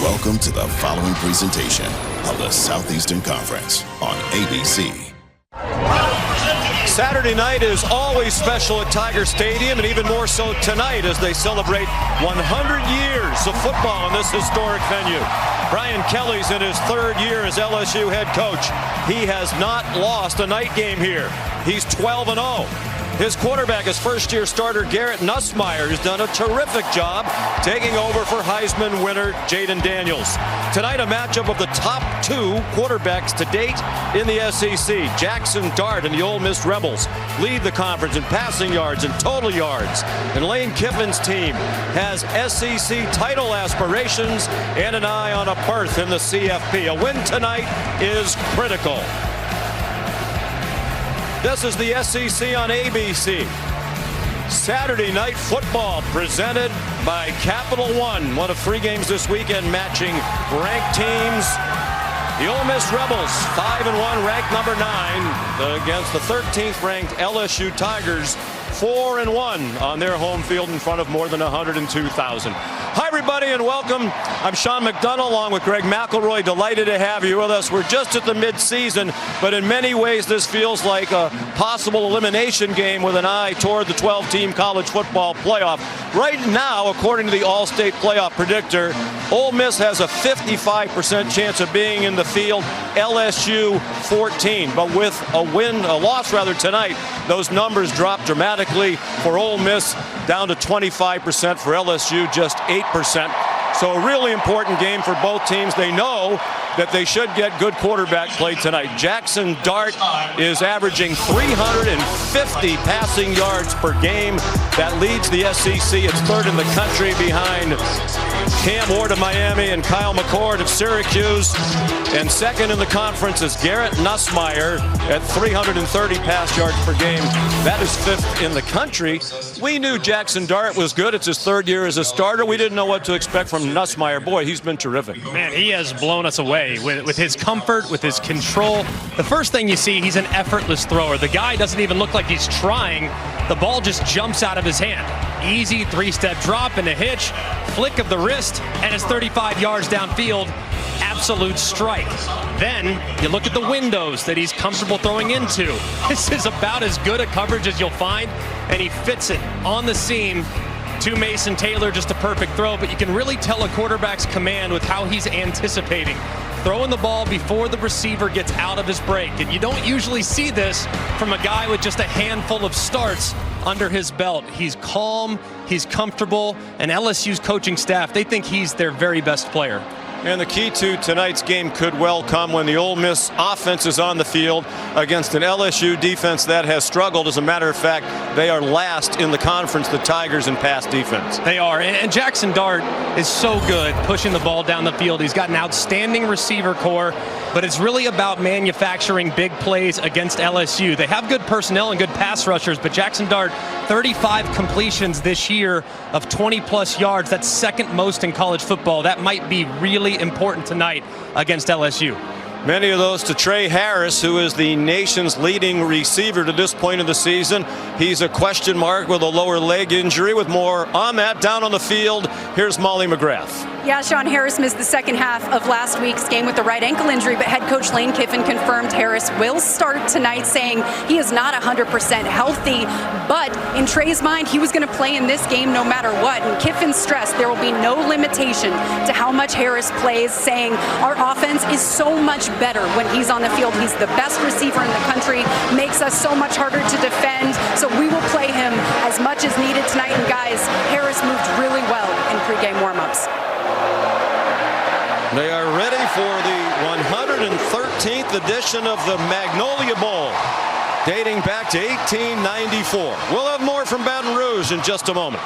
Welcome to the following presentation of the Southeastern Conference on ABC. Saturday night is always special at Tiger Stadium, and even more so tonight as they celebrate 100 years of football in this historic venue. Brian Kelly's in his third year as LSU head coach. He has not lost a night game here. He's 12-0. His quarterback is first-year starter Garrett Nussmeier, who's done a terrific job taking over for Heisman winner Jaden Daniels. Tonight, a matchup of the top two quarterbacks to date in the SEC. Jackson Dart and the Ole Miss Rebels lead the conference in passing yards and total yards. And Lane Kiffin's team has SEC title aspirations and an eye on a berth in the CFP. A win tonight is critical. This is the SEC on ABC. Saturday night football presented by Capital One. One of three games this weekend matching ranked teams. The Ole Miss Rebels, 5-1, ranked number 9 against the 13th ranked LSU Tigers, 4-1 on their home field in front of more than 102,000. Hi, everybody, and welcome. I'm Sean McDonough along with Greg McElroy. Delighted to have you with us. We're just at the mid-season, but in many ways this feels like a possible elimination game with an eye toward the 12-team college football playoff. Right now, according to the All-State Playoff Predictor, Ole Miss has a 55% chance of being in the field. LSU 14, but with a loss tonight, those numbers drop dramatically for Ole Miss down to 25%, for LSU just 8%. So a really important game for both teams. They know that they should get good quarterback play tonight. Jackson Dart is averaging 350 passing yards per game. That leads the SEC. It's third in the country behind Cam Ward of Miami and Kyle McCord of Syracuse. And second in the conference is Garrett Nussmeier at 330 pass yards per game. That is fifth in the country. We knew Jackson Dart was good. It's his third year as a starter. We didn't know what to expect from Nussmeier. Boy, he's been terrific. Man, he has blown us away with his comfort, with his control. The first thing you see, he's an effortless thrower. The guy doesn't even look like he's trying. The ball just jumps out of his hand. Easy three-step drop and a hitch, flick of the wrist, and it's 35 yards downfield. Absolute strike. Then you look at the windows that he's comfortable throwing into. This is about as good a coverage as you'll find, and he fits it on the seam to Mason Taylor. Just a perfect throw, but you can really tell a quarterback's command with how he's anticipating throwing the ball before the receiver gets out of his break. And you don't usually see this from a guy with just a handful of starts under his belt. He's calm, he's comfortable, and LSU's coaching staff, they think he's their very best player. And the key to tonight's game could well come when the Ole Miss offense is on the field against an LSU defense that has struggled. As a matter of fact, they are last in the conference, the Tigers, in pass defense. They are, and Jackson Dart is so good pushing the ball down the field. He's got an outstanding receiver core, but it's really about manufacturing big plays against LSU. They have good personnel and good pass rushers, but Jackson Dart, 35 completions this year of 20-plus yards. That's second most in college football. That might be really important tonight against LSU. Many of those to Trey Harris, who is the nation's leading receiver to this point of the season. He's a question mark with a lower leg injury. With more on that down on the field, here's Molly McGrath. Yeah, Sean, Harris missed the second half of last week's game with the right ankle injury, but head coach Lane Kiffin confirmed Harris will start tonight, saying he is not 100% healthy, but in Trey's mind, he was going to play in this game no matter what. And Kiffin stressed there will be no limitation to how much Harris plays, saying our offense is so much better when he's on the field. He's the best receiver in the country, makes us so much harder to defend, so we will play him as much as needed tonight. And guys, Harris moved really well in pregame warmups. They are ready for the 113th edition of the Magnolia Bowl, dating back to 1894. We'll have more from Baton Rouge in just a moment.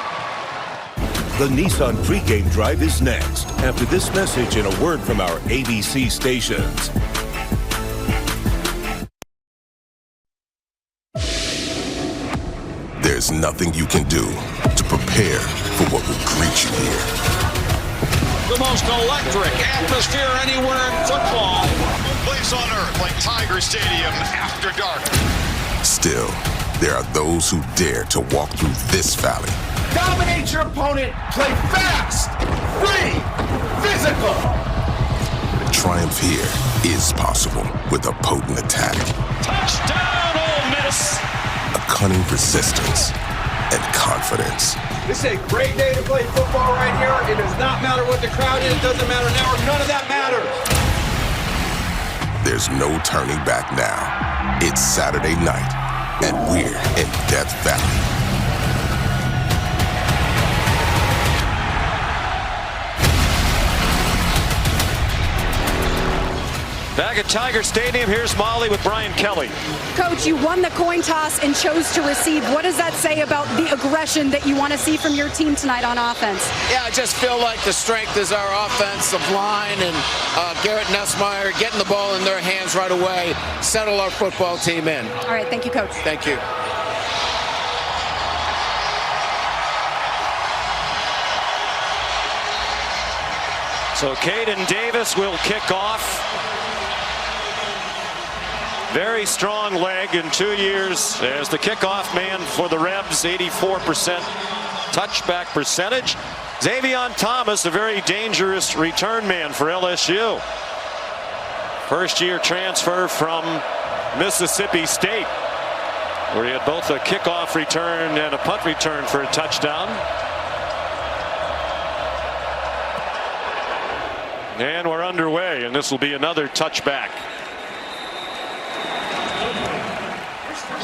The Nissan pregame drive is next, after this message and a word from our ABC stations. There's nothing you can do to prepare for what will greet you here. The most electric atmosphere anywhere in football. Place on earth like Tiger Stadium after dark. Still, there are those who dare to walk through this valley. Dominate your opponent, play fast, free, physical. physical. Triumph here is possible with a potent attack. Touchdown, Ole Miss! A cunning persistence and confidence. This is a great day to play football right here. It does not matter what the crowd is. It doesn't matter now. None of that matters. There's no turning back now. It's Saturday night, and we're in Death Valley. Back at Tiger Stadium, here's Molly with Brian Kelly. Coach, you won the coin toss and chose to receive. What does that say about the aggression that you want to see from your team tonight on offense? Yeah, I just feel like the strength is our offensive line and Garrett Nussmeier getting the ball in their hands right away, settle our football team in. All right, thank you, Coach. Thank you. So Caden Davis will kick off. Very strong leg in 2 years as the kickoff man for the Rebs, 84% touchback percentage. Xavion Thomas, a very dangerous return man for LSU. First-year transfer from Mississippi State, where he had both a kickoff return and a punt return for a touchdown. And we're underway, and this will be another touchback.